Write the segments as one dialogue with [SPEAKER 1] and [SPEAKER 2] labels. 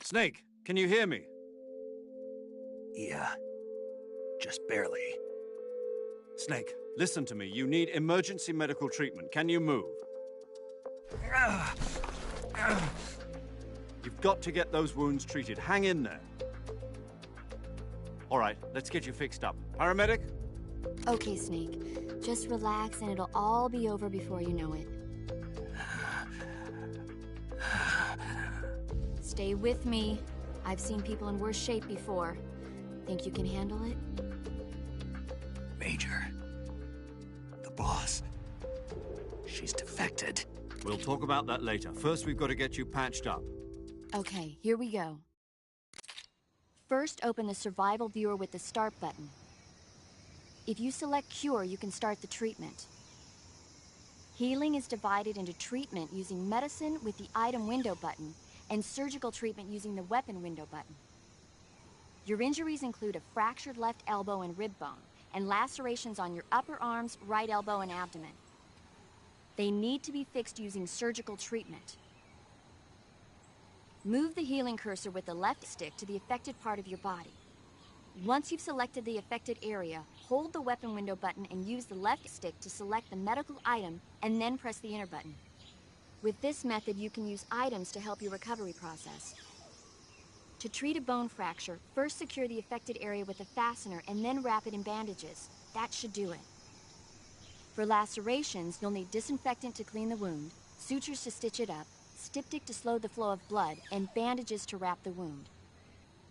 [SPEAKER 1] Snake, can you hear me?
[SPEAKER 2] Yeah, just barely.
[SPEAKER 1] Snake, listen to me. You need emergency medical treatment. Can you move? You've got to get those wounds treated. Hang in there. All right, let's get you fixed up. Paramedic?
[SPEAKER 3] Okay, Snake. Just relax and it'll all be over before you know it. Stay with me. I've seen people in worse shape before. Think you can handle it?
[SPEAKER 2] Major. The boss. She's defected.
[SPEAKER 1] We'll talk about that later. First, we've got to get you patched up.
[SPEAKER 3] Okay, here we go. First, open the survival viewer with the start button. If you select cure, you can start the treatment. Healing is divided into treatment using medicine with the item window button and surgical treatment using the weapon window button. Your injuries include a fractured left elbow and rib bone, and lacerations on your upper arms, right elbow, and abdomen. They need to be fixed using surgical treatment. Move the healing cursor with the left stick to the affected part of your body. Once you've selected the affected area, hold the weapon window button and use the left stick to select the medical item, and then press the enter button. With this method, you can use items to help your recovery process. To treat a bone fracture, first secure the affected area with a fastener and then wrap it in bandages. That should do it. For lacerations, you'll need disinfectant to clean the wound, sutures to stitch it up, styptic to slow the flow of blood, and bandages to wrap the wound.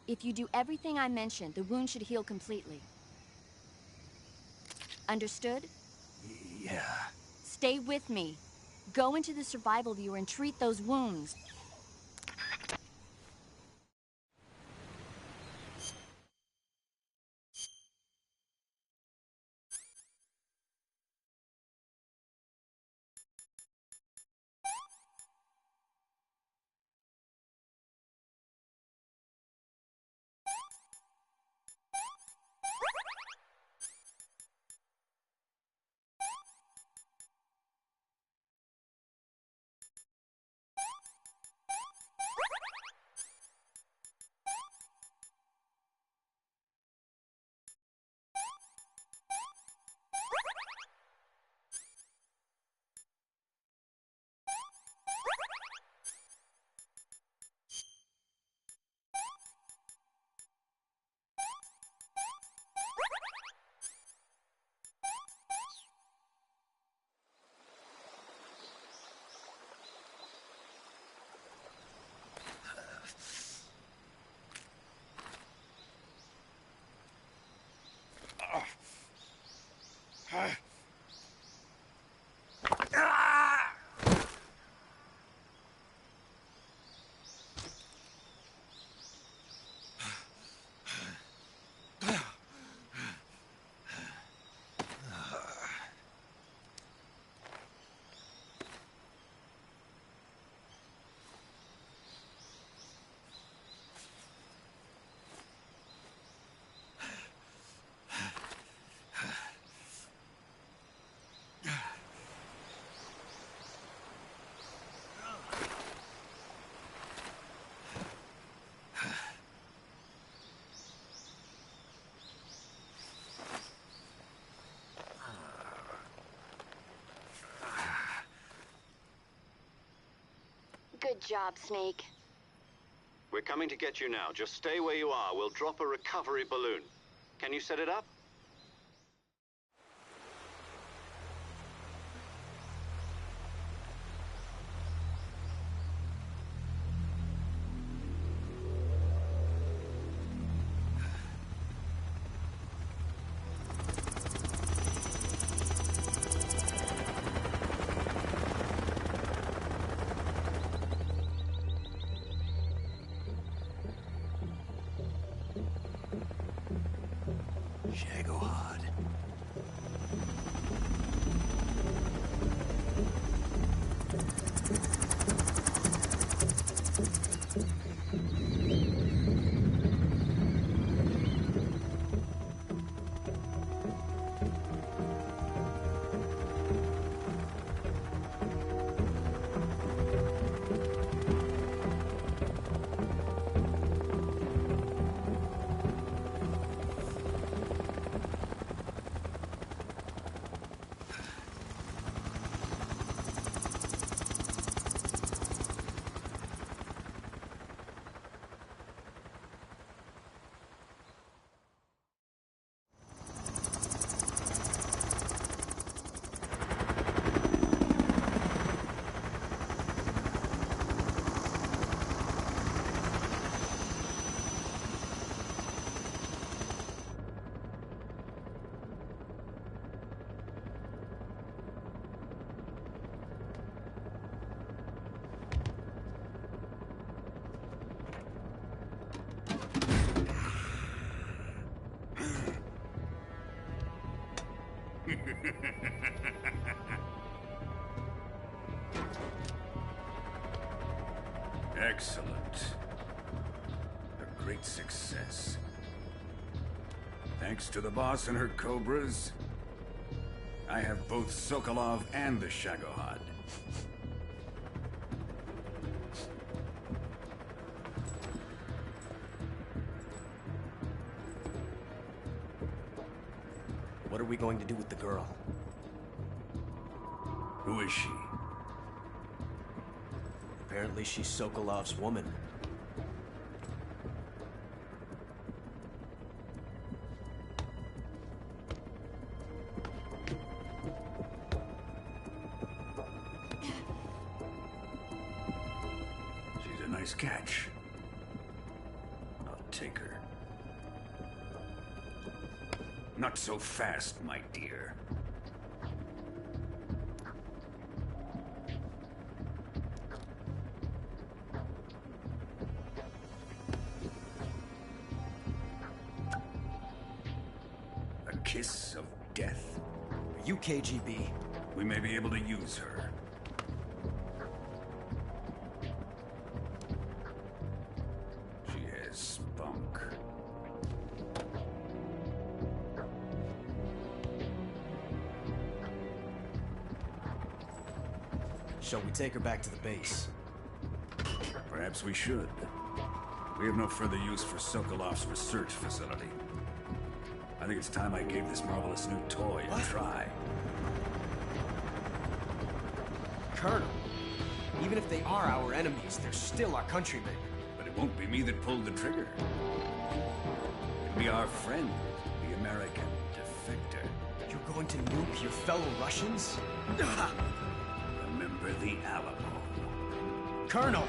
[SPEAKER 3] If you do everything I mentioned, the wound should heal completely. Understood?
[SPEAKER 2] Yeah.
[SPEAKER 3] Stay with me. Go into the survival viewer and treat those wounds. Good job, Snake.
[SPEAKER 1] We're coming to get you now. Just stay where you are. We'll drop a recovery balloon. Can you set it up?
[SPEAKER 2] Shit.
[SPEAKER 4] Excellent. A great success. Thanks to the boss and her cobras, I have both Sokolov and the Shagohod.
[SPEAKER 5] What are we going to do with the girl?
[SPEAKER 4] Who is she?
[SPEAKER 5] Apparently she's Sokolov's woman.
[SPEAKER 4] She's a nice catch. I'll take her. Not so fast, my dear. A kiss of death.
[SPEAKER 5] Are you KGB?
[SPEAKER 4] We may be able to use her. She has spunk.
[SPEAKER 5] Shall we take her back to the base?
[SPEAKER 4] Perhaps we should. We have no further use for Sokolov's research facility. I think it's time I gave this marvelous new toy a try.
[SPEAKER 5] Colonel, even if they are our enemies, they're still our countrymen.
[SPEAKER 4] But it won't be me that pulled the trigger. It'll be our friend, the American defector.
[SPEAKER 5] You're going to nuke your fellow Russians?
[SPEAKER 4] Remember the Alamo.
[SPEAKER 5] Colonel!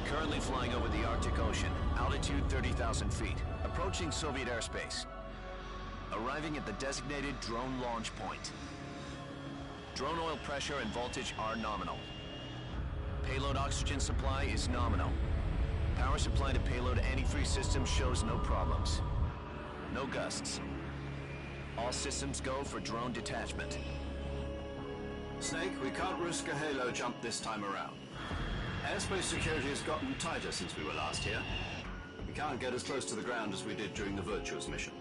[SPEAKER 6] Currently flying over the Arctic Ocean, altitude 30,000 feet, approaching Soviet airspace. Arriving at the designated drone launch point. Drone oil pressure and voltage are nominal. Payload oxygen supply is nominal. Power supply to payload antifreeze system shows no problems. No gusts. All systems go for drone detachment.
[SPEAKER 1] Snake, we can't risk a halo jump this time around. Airspace security has gotten tighter since we were last here. We can't get as close to the ground as we did during the Virtuous mission.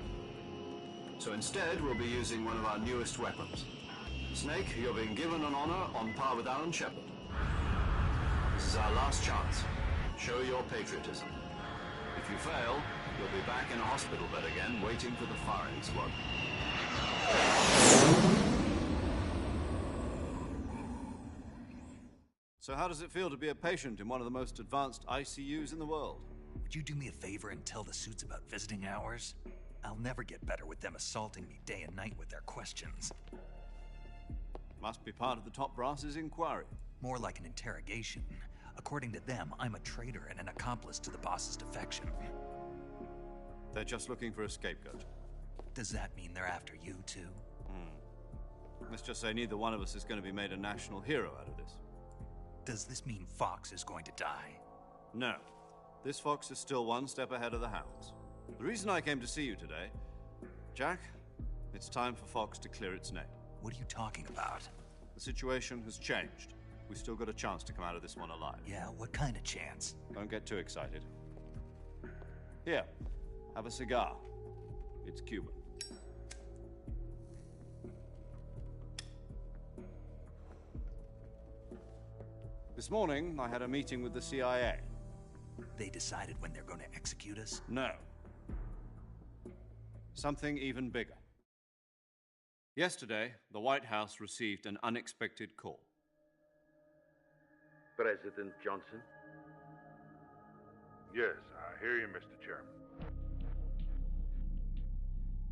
[SPEAKER 1] So instead, we'll be using one of our newest weapons. Snake, you're being given an honor on par with Alan Shepard. This is our last chance. Show your patriotism. If you fail, you'll be back in a hospital bed again, waiting for the firing squad. So how does it feel to be a patient in one of the most advanced ICUs in the world?
[SPEAKER 2] Would you do me a favor and tell the suits about visiting hours? I'll never get better with them assaulting me day and night with their questions.
[SPEAKER 1] Must be part of the top brass's inquiry.
[SPEAKER 2] More like an interrogation. According to them, I'm a traitor and an accomplice to the boss's defection.
[SPEAKER 1] They're just looking for a scapegoat.
[SPEAKER 2] Does that mean they're after you, too?
[SPEAKER 1] Let's just say neither one of us is going to be made a national hero out of this.
[SPEAKER 2] Does this mean Fox is going to die?
[SPEAKER 1] No. This fox is still one step ahead of the hounds. The reason I came to see you today Jack. It's time for Fox to clear its name.
[SPEAKER 2] What are you talking about?
[SPEAKER 1] The situation has changed. We still got a chance to come out of this one alive.
[SPEAKER 2] Yeah, what kind of chance?
[SPEAKER 1] Don't get too excited. Here, have a cigar. It's Cuban. This morning, I had a meeting with the CIA.
[SPEAKER 2] They decided when they're going to execute us?
[SPEAKER 1] No. Something even bigger. Yesterday, the White House received an unexpected call.
[SPEAKER 7] President Johnson?
[SPEAKER 8] Yes, I hear you, Mr. Chairman.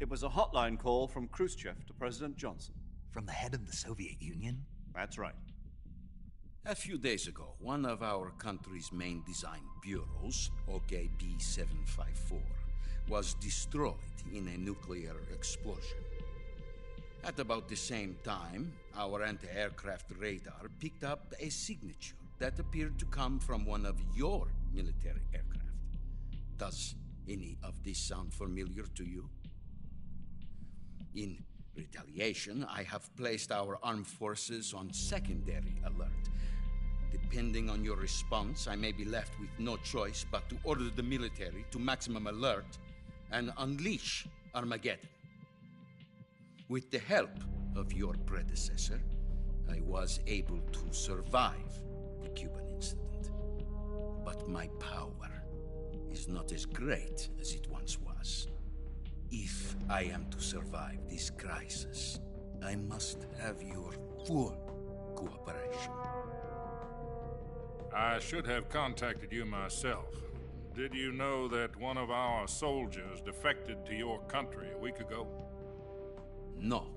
[SPEAKER 1] It was a hotline call from Khrushchev to President Johnson.
[SPEAKER 2] From the head of the Soviet Union?
[SPEAKER 1] That's right.
[SPEAKER 7] A few days ago, one of our country's main design bureaus, OKB 754, was destroyed in a nuclear explosion. At about the same time, our anti-aircraft radar picked up a signature that appeared to come from one of your military aircraft. Does any of this sound familiar to you? In retaliation, I have placed our armed forces on secondary alert. Depending on your response, I may be left with no choice but to order the military to maximum alert and unleash Armageddon. With the help of your predecessor, I was able to survive the Cuban incident. But my power is not as great as it once was. If I am to survive this crisis, I must have your full cooperation.
[SPEAKER 8] I should have contacted you myself. Did you know that one of our soldiers defected to your country a week ago?
[SPEAKER 7] No.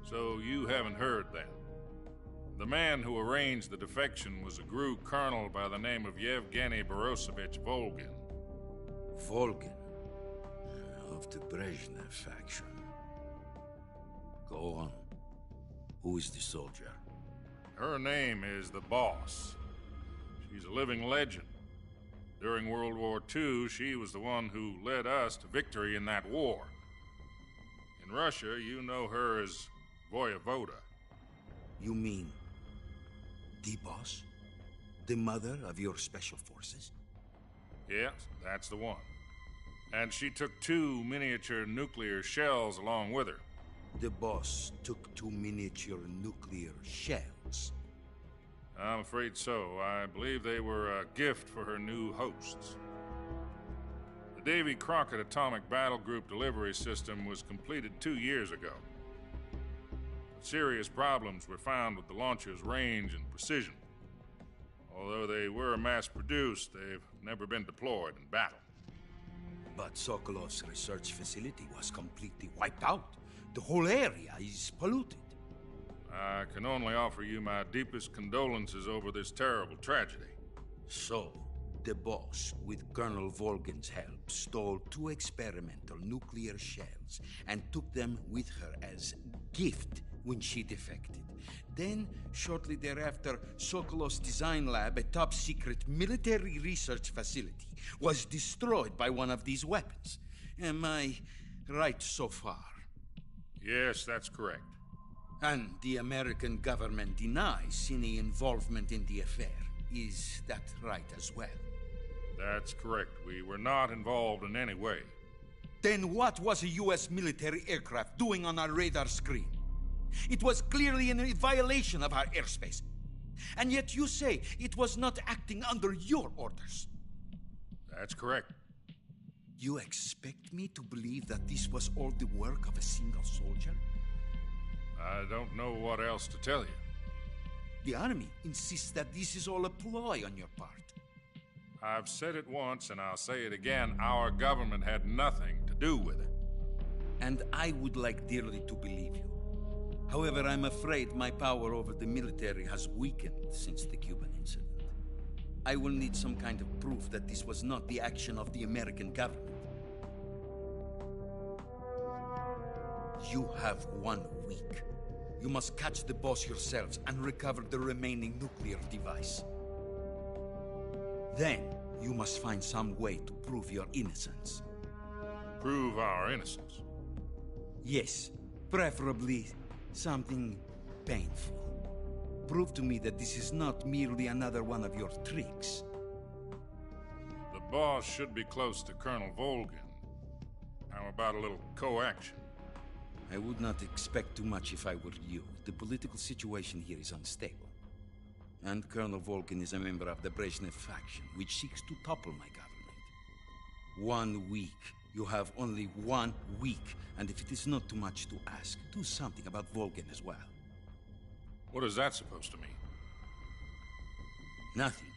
[SPEAKER 8] So you haven't heard then. The man who arranged the defection was a GRU colonel by the name of Yevgeny Borisovich Volgin.
[SPEAKER 7] Volgin, of the Brezhnev faction. Go on. Who is the soldier?
[SPEAKER 8] Her name is the Boss. She's a living legend. During World War II, she was the one who led us to victory in that war. In Russia, you know her as Voyevoda.
[SPEAKER 7] You mean the Boss? The mother of your special forces?
[SPEAKER 8] Yes, that's the one. And she took 2 miniature nuclear shells along with her.
[SPEAKER 7] The Boss took 2 miniature nuclear shells.
[SPEAKER 8] I'm afraid so. I believe they were a gift for her new hosts. The Davy Crockett Atomic Battle Group delivery system was completed 2 years ago. But serious problems were found with the launcher's range and precision. Although they were mass-produced, they've never been deployed in battle.
[SPEAKER 7] But Sokolov's research facility was completely wiped out. The whole area is polluted.
[SPEAKER 8] I can only offer you my deepest condolences over this terrible tragedy.
[SPEAKER 7] So, the Boss, with Colonel Volgin's help, stole 2 experimental nuclear shells and took them with her as gift when she defected. Then, shortly thereafter, Sokolov's design lab, a top-secret military research facility, was destroyed by one of these weapons. Am I right so far?
[SPEAKER 8] Yes, that's correct.
[SPEAKER 7] And the American government denies any involvement in the affair. Is that right as well?
[SPEAKER 8] That's correct. We were not involved in any way.
[SPEAKER 7] Then what was a U.S. military aircraft doing on our radar screen? It was clearly in violation of our airspace. And yet you say it was not acting under your orders.
[SPEAKER 8] That's correct.
[SPEAKER 7] You expect me to believe that this was all the work of a single soldier?
[SPEAKER 8] I don't know what else to tell you.
[SPEAKER 7] The Army insists that this is all a ploy on your part.
[SPEAKER 8] I've said it once and I'll say it again. Our government had nothing to do with it.
[SPEAKER 7] And I would like dearly to believe you. However, I'm afraid my power over the military has weakened since the Cuban incident. I will need some kind of proof that this was not the action of the American government. You have 1 week. You must catch the Boss yourselves and recover the remaining nuclear device. Then, you must find some way to prove your innocence.
[SPEAKER 8] Prove our innocence?
[SPEAKER 7] Yes, preferably something painful. Prove to me that this is not merely another one of your tricks.
[SPEAKER 8] The boss should be close to Colonel Volgin. How about a little co-action?
[SPEAKER 7] I would not expect too much if I were you. The political situation here is unstable. And Colonel Volgin is a member of the Brezhnev faction, which seeks to topple my government. 1 week. You have only 1 week. And if it is not too much to ask, do something about Volgin as well.
[SPEAKER 8] What is that supposed to mean?
[SPEAKER 7] Nothing.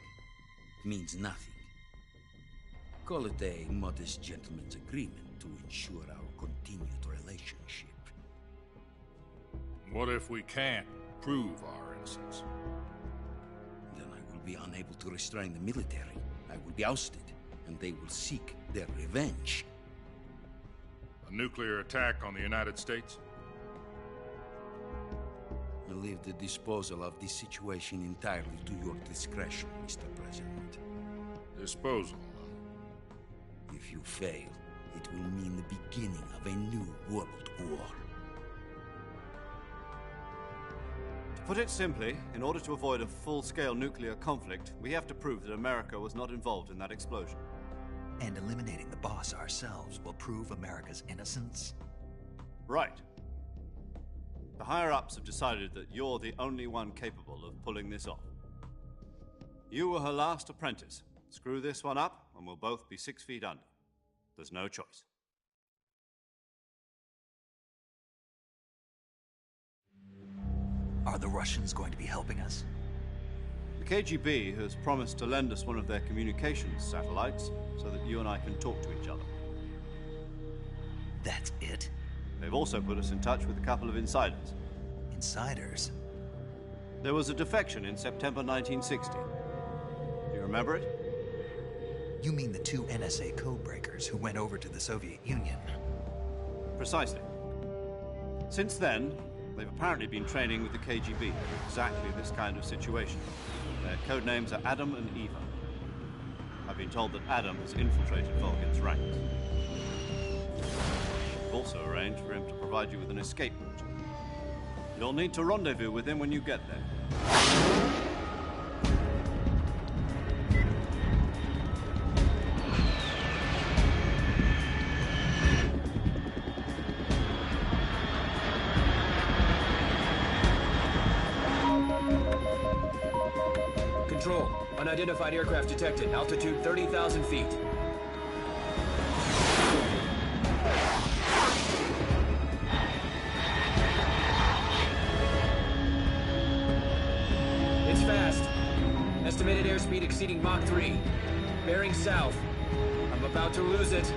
[SPEAKER 7] Means nothing. Call it a modest gentleman's agreement to ensure our continued relationship.
[SPEAKER 8] What if we can't prove our innocence?
[SPEAKER 7] Then I will be unable to restrain the military. I will be ousted, and they will seek their revenge.
[SPEAKER 8] A nuclear attack on the United States?
[SPEAKER 7] I leave the disposal of this situation entirely to your discretion, Mr. President.
[SPEAKER 8] Disposal?
[SPEAKER 7] If you fail, it will mean the beginning of a new world war.
[SPEAKER 1] To put it simply, in order to avoid a full-scale nuclear conflict, we have to prove that America was not involved in that explosion.
[SPEAKER 2] And eliminating the boss ourselves will prove America's innocence?
[SPEAKER 1] Right. The higher-ups have decided that you're the only one capable of pulling this off. You were her last apprentice. Screw this one up, and we'll both be 6 feet under. There's no choice.
[SPEAKER 2] Are the Russians going to be helping us?
[SPEAKER 1] The KGB has promised to lend us one of their communications satellites so that you and I can talk to each other.
[SPEAKER 2] That's it?
[SPEAKER 1] They've also put us in touch with a couple of insiders.
[SPEAKER 2] Insiders?
[SPEAKER 1] There was a defection in September 1960. Do you remember it?
[SPEAKER 2] You mean the 2 NSA codebreakers who went over to the Soviet Union?
[SPEAKER 1] Precisely. Since then, they've apparently been training with the KGB in exactly this kind of situation. Their code names are Adam and Eva. I've been told that Adam has infiltrated Volgin's ranks. We've also arranged for him to provide you with an escape route. You'll need to rendezvous with him when you get there.
[SPEAKER 5] Control. Unidentified aircraft detected. Altitude 30,000 feet. It's fast. Estimated airspeed exceeding Mach 3. Bearing south. I'm about to lose it.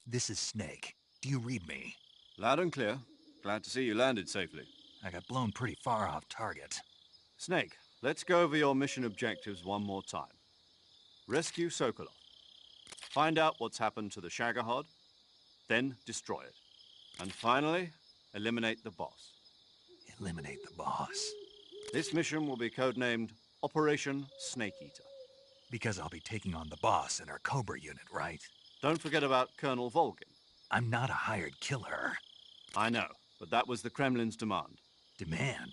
[SPEAKER 2] This is Snake. Do you read me?
[SPEAKER 1] Loud and clear. Glad to see you landed safely.
[SPEAKER 2] I got blown pretty far off target.
[SPEAKER 1] Snake, let's go over your mission objectives one more time. Rescue Sokolov. Find out what's happened to the Shagohod, then destroy it. And finally, eliminate the boss.
[SPEAKER 2] Eliminate the boss.
[SPEAKER 1] This mission will be codenamed Operation Snake Eater.
[SPEAKER 2] Because I'll be taking on the boss in our Cobra unit, right?
[SPEAKER 1] Don't forget about Colonel Volgin.
[SPEAKER 2] I'm not a hired killer.
[SPEAKER 1] I know, but that was the Kremlin's demand.
[SPEAKER 2] Demand?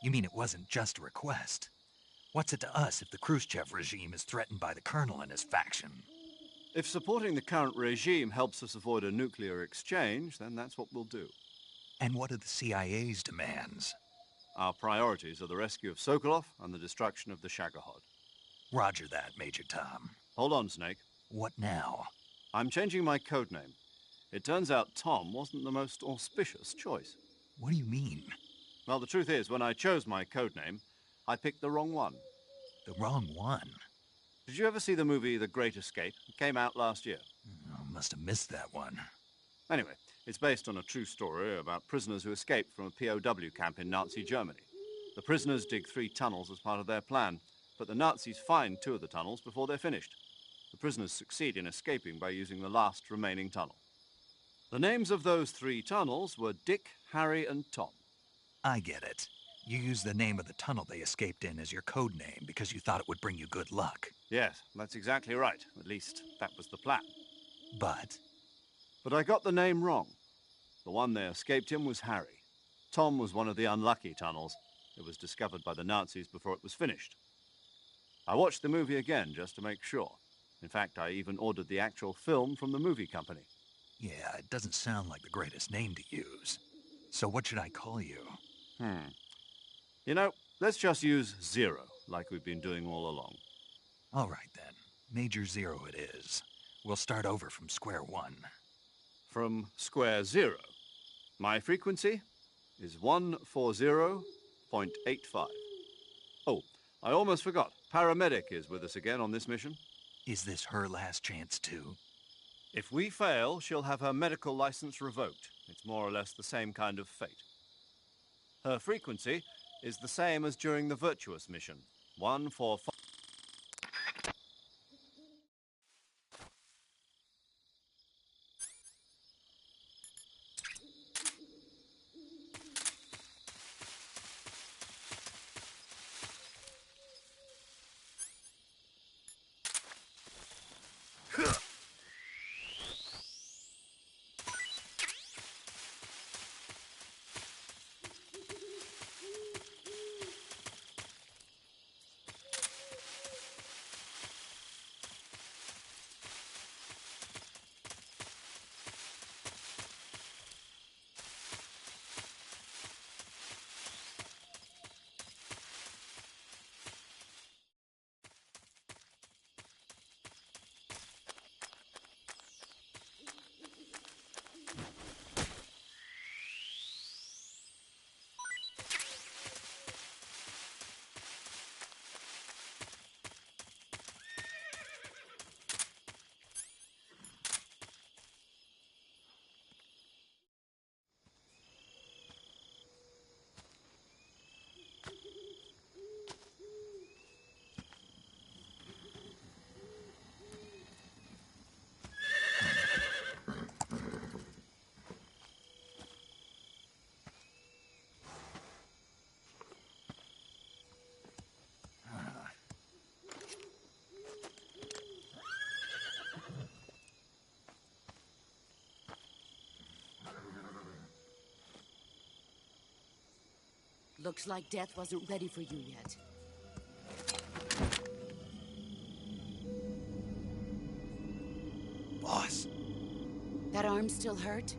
[SPEAKER 2] You mean it wasn't just a request? What's it to us if the Khrushchev regime is threatened by the Colonel and his faction?
[SPEAKER 1] If supporting the current regime helps us avoid a nuclear exchange, then that's what we'll do.
[SPEAKER 2] And what are the CIA's demands?
[SPEAKER 1] Our priorities are the rescue of Sokolov and the destruction of the Shagohod.
[SPEAKER 2] Roger that, Major Tom.
[SPEAKER 1] Hold on, Snake.
[SPEAKER 2] What now?
[SPEAKER 1] I'm changing my codename. It turns out Tom wasn't the most auspicious choice.
[SPEAKER 2] What do you mean?
[SPEAKER 1] Well, the truth is, when I chose my codename, I picked the wrong one.
[SPEAKER 2] The wrong one?
[SPEAKER 1] Did you ever see the movie The Great Escape? It came out last year.
[SPEAKER 2] Oh, must have missed that one.
[SPEAKER 1] Anyway, it's based on a true story about prisoners who escaped from a POW camp in Nazi Germany. The prisoners dig 3 tunnels as part of their plan, but the Nazis find 2 of the tunnels before they're finished. The prisoners succeed in escaping by using the last remaining tunnel. The names of those 3 tunnels were Dick, Harry, and Tom.
[SPEAKER 2] I get it. You used the name of the tunnel they escaped in as your code name because you thought it would bring you good luck.
[SPEAKER 1] Yes, that's exactly right. At least, that was the plan.
[SPEAKER 2] But
[SPEAKER 1] I got the name wrong. The one they escaped in was Harry. Tom was one of the unlucky tunnels. It was discovered by the Nazis before it was finished. I watched the movie again just to make sure. In fact, I even ordered the actual film from the movie company.
[SPEAKER 2] yeah, it doesn't sound like the greatest name to use. So what should I call you?
[SPEAKER 1] You know, let's just use Zero, like we've been doing all along.
[SPEAKER 2] All right, then. Major Zero it is. We'll start over from square one.
[SPEAKER 1] From square 0. My frequency is 140.85. Oh, I almost forgot. Paramedic is with us again on this mission.
[SPEAKER 2] Is this her last chance, too?
[SPEAKER 1] If we fail, she'll have her medical license revoked. It's more or less the same kind of fate. Her frequency is the same as during the Virtuous mission. 145.
[SPEAKER 9] Looks like death wasn't ready for you yet.
[SPEAKER 2] Boss.
[SPEAKER 9] That arm still hurt?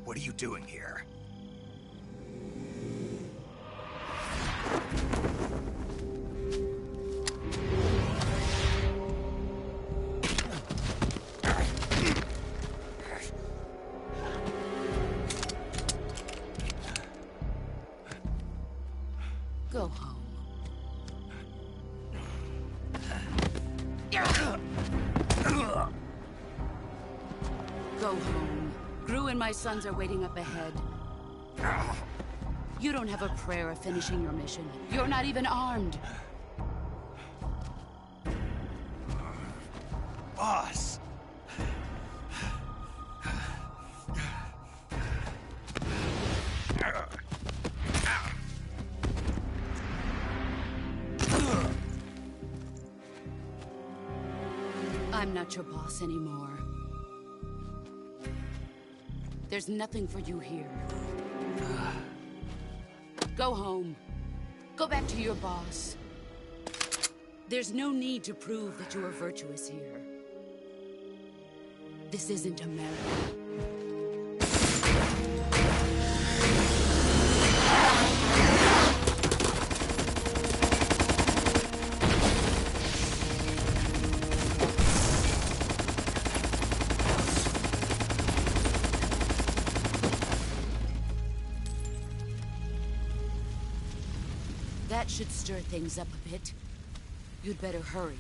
[SPEAKER 2] What are you doing here?
[SPEAKER 9] Go home. Go home. Gru and my sons are waiting up ahead. You don't have a prayer of finishing your mission. You're not even armed.
[SPEAKER 2] Boss!
[SPEAKER 9] I'm not your boss anymore. There's nothing for you here. Go home. Go back to your boss. There's no need to prove that you are virtuous here. This isn't America. That should stir things up a bit. You'd better hurry.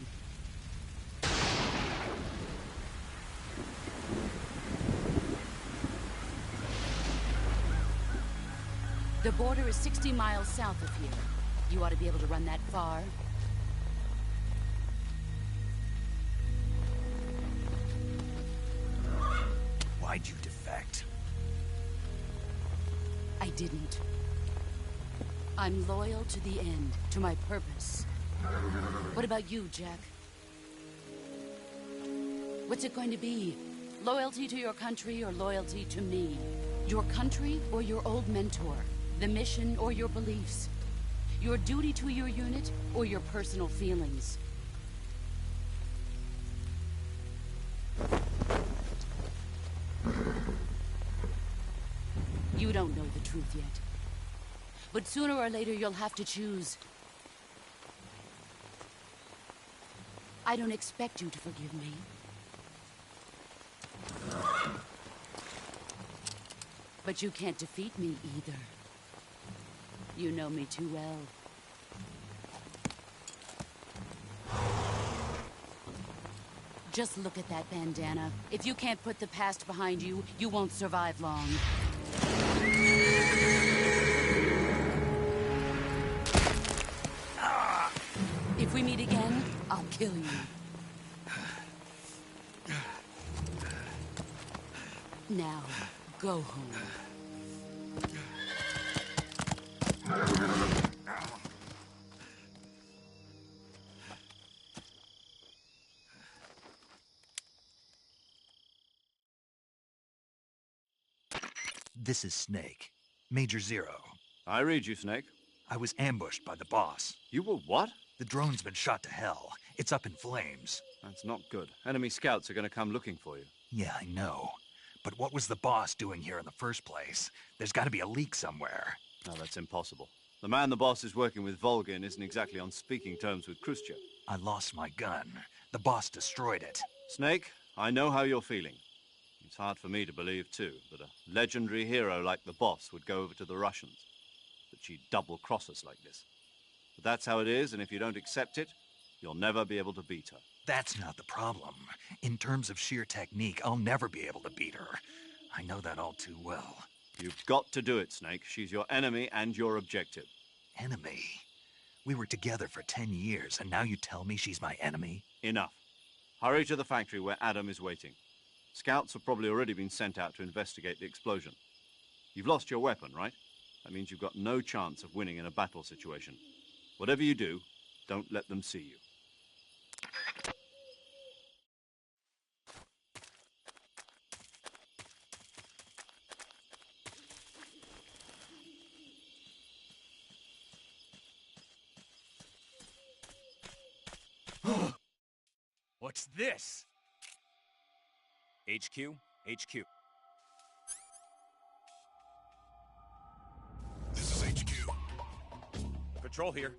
[SPEAKER 9] The border is 60 miles south of here. You ought to be able to run that far.
[SPEAKER 2] Why'd you defect?
[SPEAKER 9] I didn't. I'm loyal to the end, to my purpose. What about you, Jack? What's it going to be? Loyalty to your country or loyalty to me? Your country or your old mentor? The mission or your beliefs? Your duty to your unit or your personal feelings? You don't know the truth yet. But sooner or later, you'll have to choose. I don't expect you to forgive me. But you can't defeat me either. You know me too well. Just look at that bandana. If you can't put the past behind you, you won't survive long. If we meet again, I'll kill you. Now, go home.
[SPEAKER 2] This is Snake. Major Zero.
[SPEAKER 1] I read you, Snake.
[SPEAKER 2] I was ambushed by the boss.
[SPEAKER 1] You were what?
[SPEAKER 2] The drone's been shot to hell. It's up in flames.
[SPEAKER 1] That's not good. Enemy scouts are going to come looking for you.
[SPEAKER 2] Yeah, I know. But what was the boss doing here in the first place? There's got to be a leak somewhere.
[SPEAKER 1] No, that's impossible. The man the boss is working with, Volgin, isn't exactly on speaking terms with Khrushchev.
[SPEAKER 2] I lost my gun. The boss destroyed it.
[SPEAKER 1] Snake, I know how you're feeling. It's hard for me to believe, too, that a legendary hero like the boss would go over to the Russians. That she'd double-cross us like this. But that's how it is, and if you don't accept it, you'll never be able to beat her.
[SPEAKER 2] That's not the problem. In terms of sheer technique, I'll never be able to beat her. I know that all too well.
[SPEAKER 1] You've got to do it, Snake. She's your enemy and your objective.
[SPEAKER 2] Enemy? We were together for 10 years, and now you tell me she's my enemy?
[SPEAKER 1] Enough. Hurry to the factory where Adam is waiting. Scouts have probably already been sent out to investigate the explosion. You've lost your weapon, right? That means you've got no chance of winning in a battle situation. Whatever you do, don't let them see you.
[SPEAKER 5] What's this? HQ? HQ.
[SPEAKER 10] This is HQ.
[SPEAKER 11] Patrol here.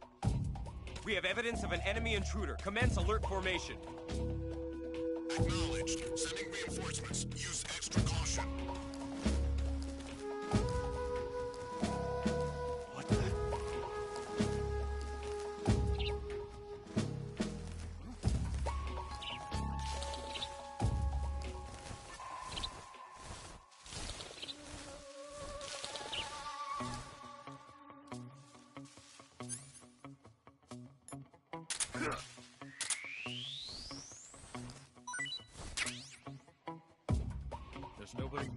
[SPEAKER 11] We have evidence of an enemy intruder. Commence alert formation.
[SPEAKER 10] Acknowledged. Sending reinforcements. Use extra caution.
[SPEAKER 2] What the...
[SPEAKER 5] There's nobody.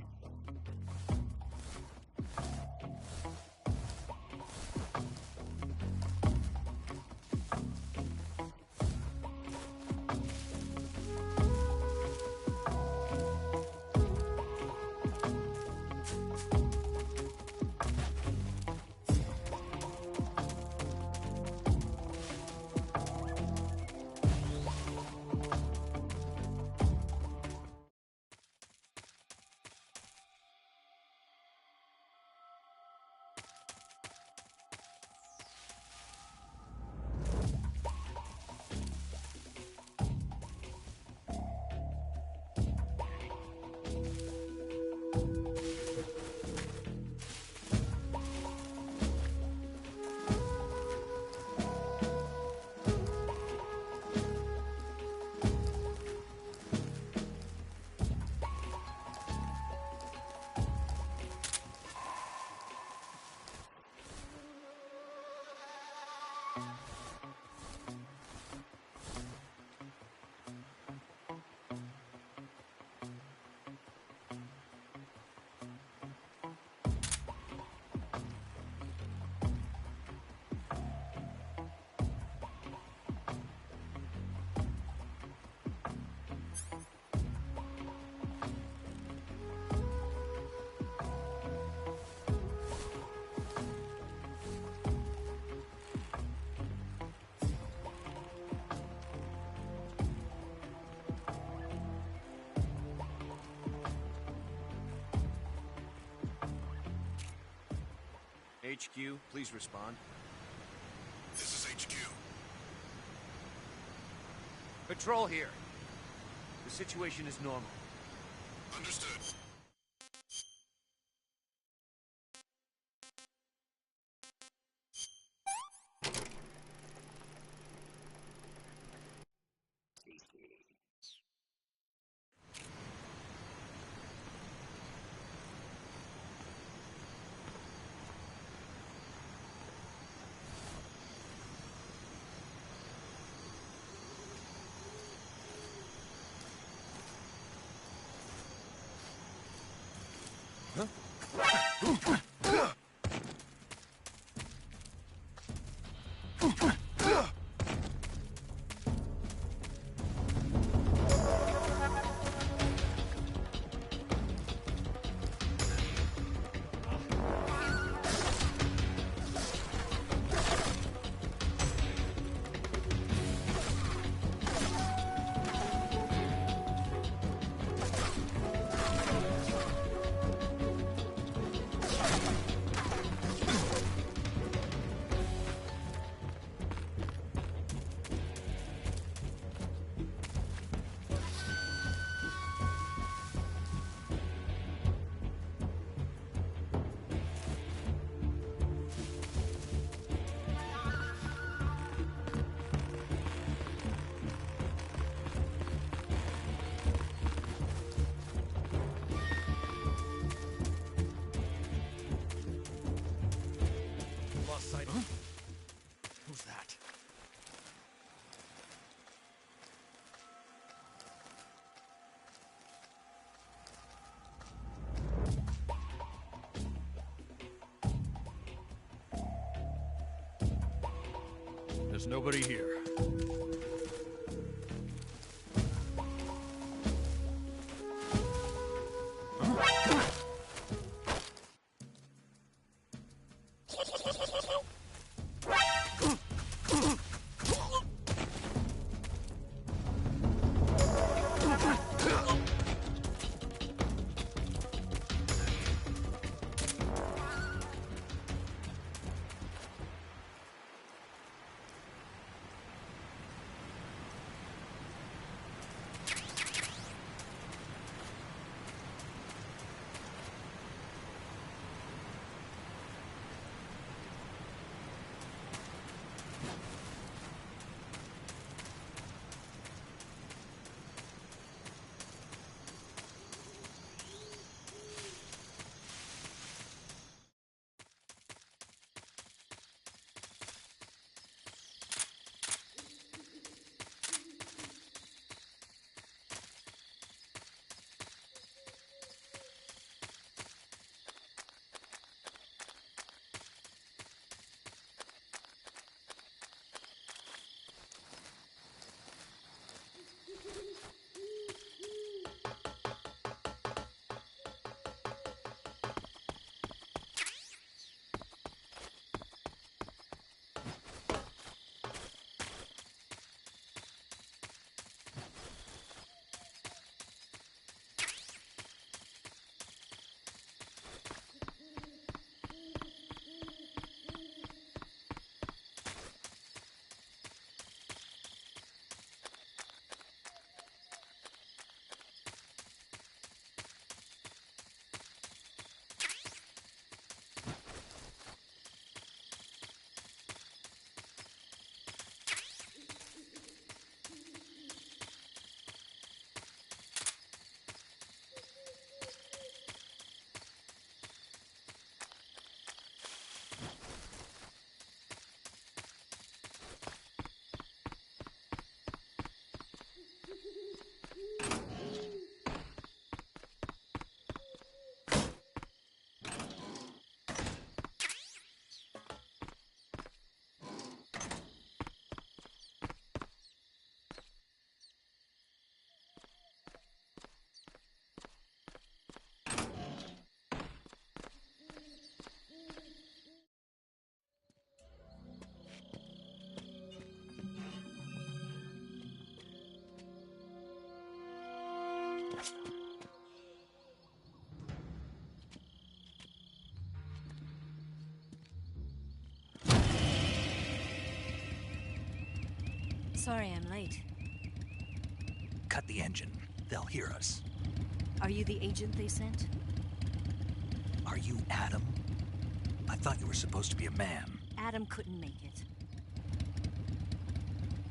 [SPEAKER 6] HQ, please respond.
[SPEAKER 10] This is HQ.
[SPEAKER 6] Patrol here. The situation is normal.
[SPEAKER 10] Understood.
[SPEAKER 5] Lost sight. Who's that? There's nobody here.
[SPEAKER 12] Sorry I'm late.
[SPEAKER 2] Cut the engine. They'll hear us.
[SPEAKER 12] Are you the agent they sent?
[SPEAKER 2] Are you Adam? I thought you were supposed to be a man.
[SPEAKER 12] Adam couldn't make it.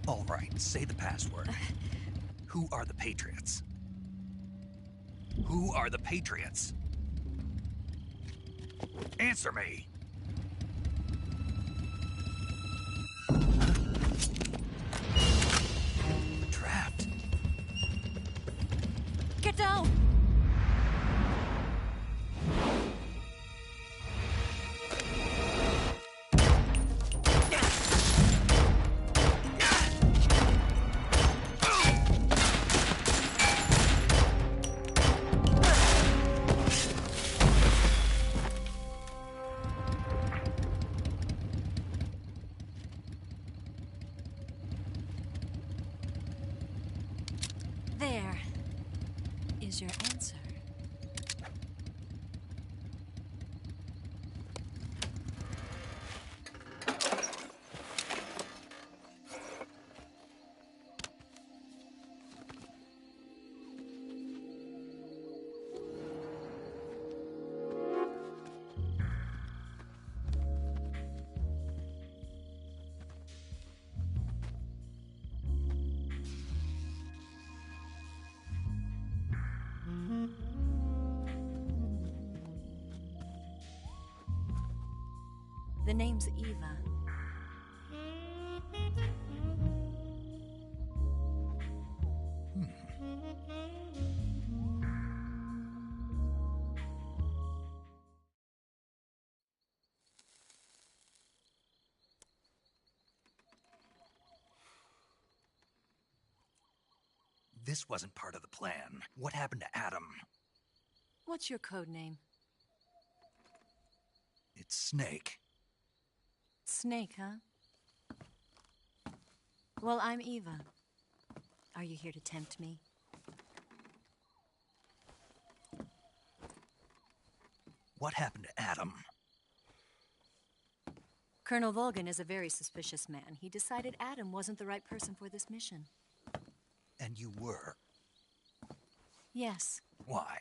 [SPEAKER 2] All right, say the password. Who are the Patriots? Who are the Patriots? Answer me! We're trapped.
[SPEAKER 12] Get down! There is your answer. The name's Eva.
[SPEAKER 2] This wasn't part of the plan. What happened to Adam?
[SPEAKER 12] What's your code name?
[SPEAKER 2] It's Snake.
[SPEAKER 12] Snake, huh? Well, I'm Eva. Are you here to tempt me?
[SPEAKER 2] What happened to Adam?
[SPEAKER 12] Colonel Volgan is a very suspicious man. He decided Adam wasn't the right person for this mission.
[SPEAKER 2] And you were?
[SPEAKER 12] Yes.
[SPEAKER 2] Why?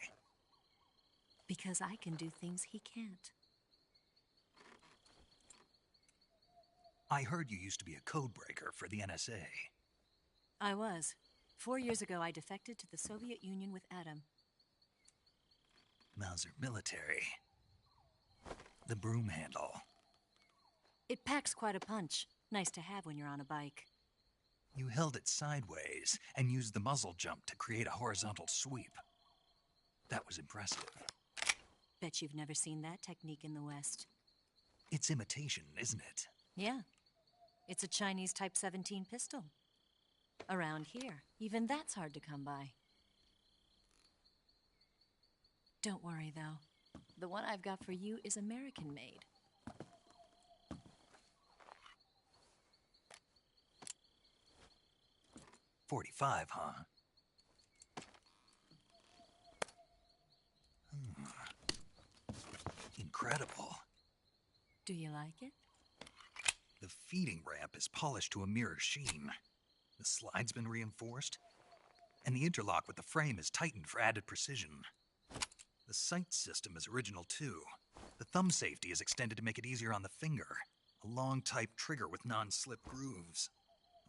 [SPEAKER 12] Because I can do things he can't.
[SPEAKER 2] I heard you used to be a codebreaker for the NSA.
[SPEAKER 12] I was. 4 years ago, I defected to the Soviet Union with Adam.
[SPEAKER 2] Mauser military. The broom handle.
[SPEAKER 12] It packs quite a punch. Nice to have when you're on a bike.
[SPEAKER 2] You held it sideways and used the muzzle jump to create a horizontal sweep. That was impressive.
[SPEAKER 12] Bet you've never seen that technique in the West.
[SPEAKER 2] It's imitation, isn't it?
[SPEAKER 12] Yeah. It's a Chinese Type 17 pistol. Around here, even that's hard to come by. Don't worry, though. The one I've got for you is American-made.
[SPEAKER 2] .45, huh? Incredible.
[SPEAKER 12] Do you like it?
[SPEAKER 2] The feeding ramp is polished to a mirror sheen. The slide's been reinforced, and the interlock with the frame is tightened for added precision. The sight system is original too. The thumb safety is extended to make it easier on the finger. A long type trigger with non-slip grooves.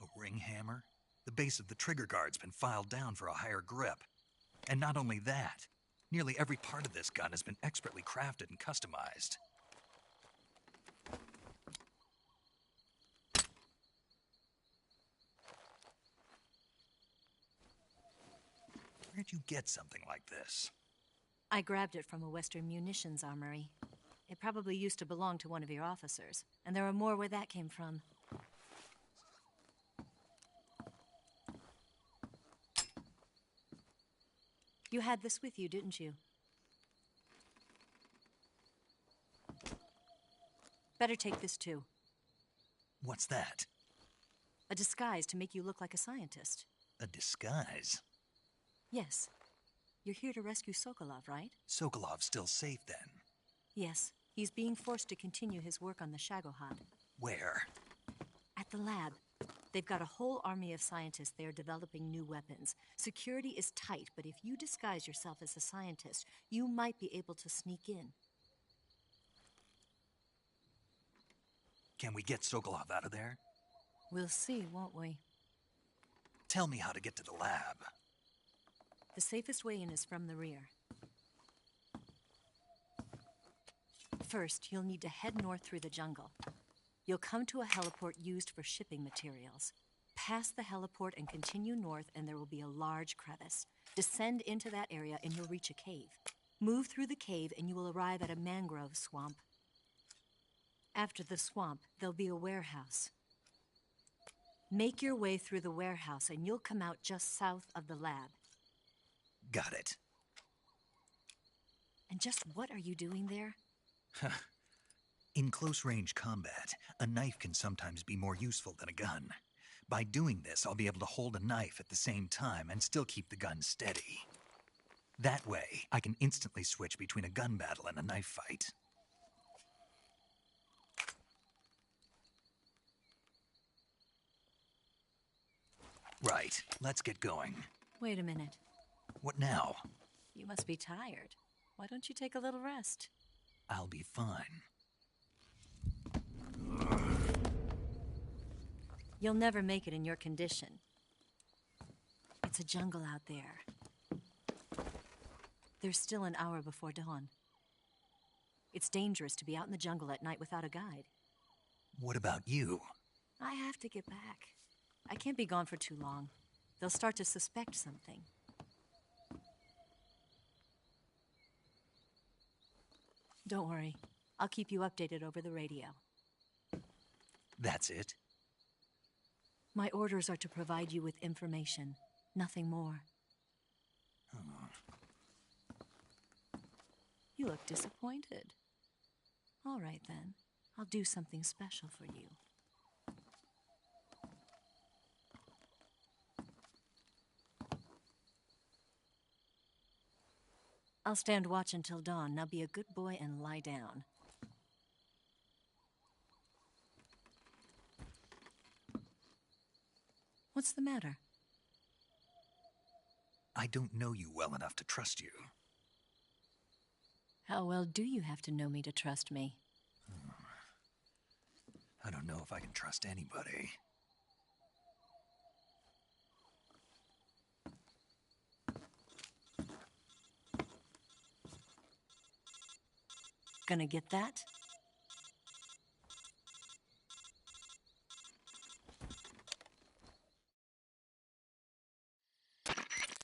[SPEAKER 2] A ring hammer. The base of the trigger guard's been filed down for a higher grip. And not only that, nearly every part of this gun has been expertly crafted and customized. Where'd you get something like this?
[SPEAKER 12] I grabbed it from a Western munitions armory. It probably used to belong to one of your officers, and there are more where that came from. You had this with you, didn't you? Better take this too.
[SPEAKER 2] What's that?
[SPEAKER 12] A disguise to make you look like a scientist.
[SPEAKER 2] A disguise?
[SPEAKER 12] Yes. You're here to rescue Sokolov, right?
[SPEAKER 2] Sokolov's still safe then.
[SPEAKER 12] Yes. He's being forced to continue his work on the Shagohod.
[SPEAKER 2] Where?
[SPEAKER 12] At the lab. They've got a whole army of scientists there developing new weapons. Security is tight, but if you disguise yourself as a scientist, you might be able to sneak in.
[SPEAKER 2] Can we get Sokolov out of there?
[SPEAKER 12] We'll see, won't we?
[SPEAKER 2] Tell me how to get to the lab.
[SPEAKER 12] The safest way in is from the rear. First, you'll need to head north through the jungle. You'll come to a heliport used for shipping materials. Pass the heliport and continue north, and there will be a large crevice. Descend into that area, and you'll reach a cave. Move through the cave, and you will arrive at a mangrove swamp. After the swamp, there'll be a warehouse. Make your way through the warehouse, and you'll come out just south of the lab.
[SPEAKER 2] Got it.
[SPEAKER 12] And just what are you doing there?
[SPEAKER 2] In close-range combat, a knife can sometimes be more useful than a gun. By doing this, I'll be able to hold a knife at the same time and still keep the gun steady. That way, I can instantly switch between a gun battle and a knife fight. Right, let's get going.
[SPEAKER 12] Wait a minute.
[SPEAKER 2] What now?
[SPEAKER 12] You must be tired. Why don't you take a little rest?
[SPEAKER 2] I'll be fine.
[SPEAKER 12] You'll never make it in your condition. It's a jungle out there. There's still an hour before dawn. It's dangerous to be out in the jungle at night without a guide.
[SPEAKER 2] What about you?
[SPEAKER 12] I have to get back. I can't be gone for too long. They'll start to suspect something. Don't worry. I'll keep you updated over the radio.
[SPEAKER 2] That's it?
[SPEAKER 12] My orders are to provide you with information, nothing more. You look disappointed. All right, then. I'll do something special for you. I'll stand watch until dawn. Now be a good boy and lie down. What's the matter?
[SPEAKER 2] I don't know you well enough to trust you.
[SPEAKER 12] How well do you have to know me to trust me?
[SPEAKER 2] I don't know if I can trust anybody.
[SPEAKER 12] Gonna get that?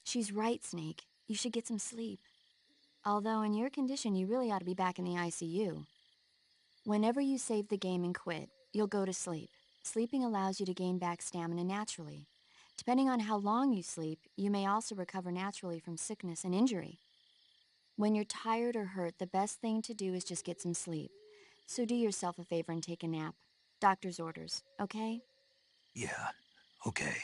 [SPEAKER 3] She's right, Snake. You should get some sleep. Although in your condition, you really ought to be back in the ICU. Whenever you save the game and quit, you'll go to sleep. Sleeping allows you to gain back stamina naturally. Depending on how long you sleep, you may also recover naturally from sickness and injury. When you're tired or hurt, the best thing to do is just get some sleep. So do yourself a favor and take a nap. Doctor's orders, okay?
[SPEAKER 2] Yeah, okay.